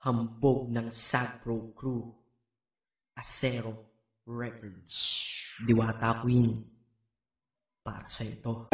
Hambog ng Sagpro Crew, Acero Records, Diwata Queen, para sa ito.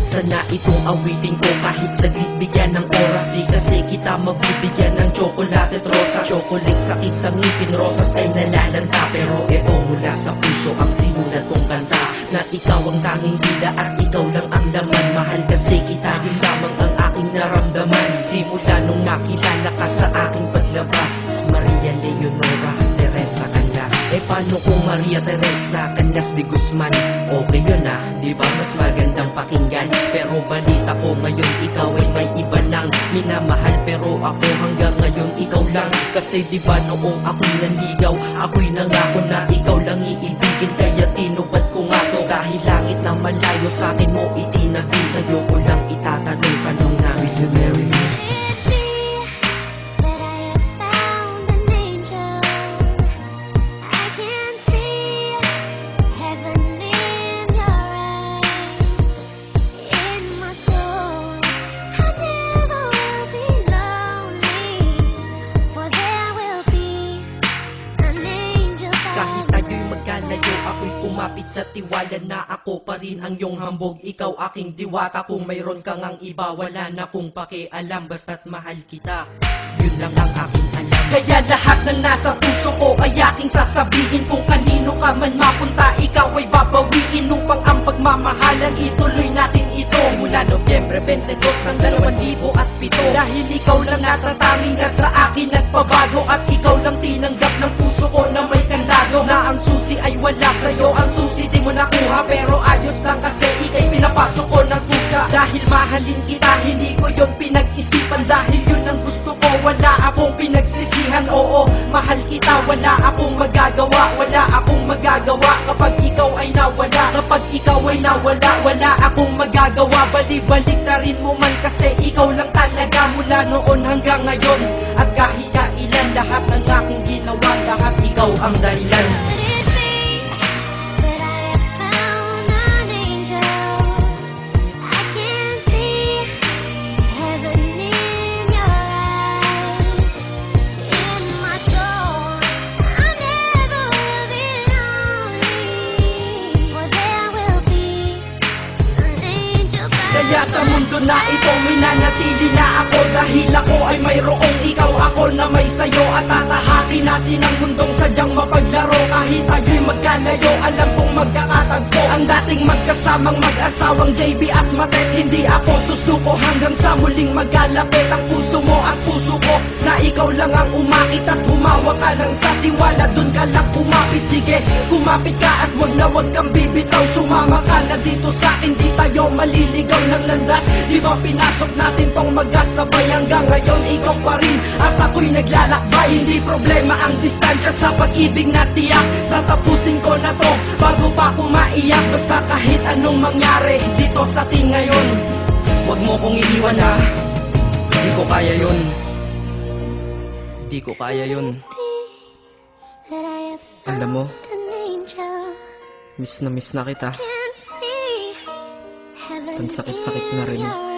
Sana itong awitin ko kahit saglit bigyan ng oras. Di kasi kita mabibigyan ng tsokolate at rosa. Chocolate sakit sa ngipin, rosas ay nalalanta. Pero eto mula sa puso ang sinulat kong kanta, na ikaw ang tanging bida at ikaw lang ang laman. Mahal kasi kita, yun lamang ang aking naramdaman. Simula nung nakilala ka sa aking paglabas. Maria Leonora Teresa Canlas. Paano kung Maria Teresa Canlas de Guzman? Okay yun di ba mas magandang pakinggan? Pero balita ko ngayon ikaw ay may iba nang minamahal. Pero ako hanggang ngayon ikaw lang. Kasi di ba noong ako'y nanligaw, ako'y nangako na ikaw lang iibigin. Kaya tinupad ko nga to, dahil langit na malayo sa akin mo itinabi. Sa'yo ko lang itatanong na, will you marry me? Kumapit sa tiwala na ako pa rin ang iyong hambog. Ikaw aking diwata, kung mayroon kang ang iba, wala na kong pakialam, basta't mahal kita. Yun lang ang aking alam. Kaya lahat ng nasa puso ko ay aking sasabihin. Kung kanino ka man mapunta, ikaw ay babawiin. Upang ang pagmamahalan ituloy natin ito. Mula Nobyembre 22 ng 2007. Dahil ikaw lang natatanging na sa akin nagpabago. At ikaw lang tinanggap ng puso ko na may kandado. Na ang susi ay wala sa'yo, ang susi di mo nakuha. Pero ayos lang kasi ika'y pinapasok ko ng kusa. Dahil mahalin kita, hindi ko yun pinag-isipan. Dahil yun ang gusto ko, wala akong pinagsisihan. Oo, mahal kita, wala akong magagawa. Wala akong magagawa kapag ikaw ay nawala. Kapag ikaw ay nawala, wala akong magagawa. Balik-balik na rin mo man kasi ikaw lang talaga mula noon hanggang ngayon. At kahit ilan lahat ng aking ginawa, lahat ikaw ang dahilan. Kaya sa mundo na ito minanatili na ako. Dahil ako ay mayroong ikaw, ako na may sayo. At tatahakin natin ang mundong sadyang mapaglaro. Kahit tayo'y magkalayo, alam kong magkakatagpo. Ang dating magkasamang mag-asawang JB at Matet. Hindi ako susuko hanggang sa muling magkalapit. Ang puso mo at puso ko, na ikaw lang ang umakit. At humawak ka lang sa tiwala, dun ka lang kumapit. Sige, kumapit ka at wag kang bibitaw. Sumama ka na dito sa akin, di tayo maliligaw ng landas. Di ba pinasok natin tong magkasabay? Hanggang ngayon ikaw pa rin at ako'y naglalakbay. Hindi problema ang distansya sa pag-ibig na tiyak. Tatapusin ko na to bago pa ako maiyak. Basta kahit anong mangyari dito sa atin ngayon, wag mo kong iiwan di ko kaya yun. Di ko kaya yun. Alam mo, miss na kita. Ang sakit-sakit na rin.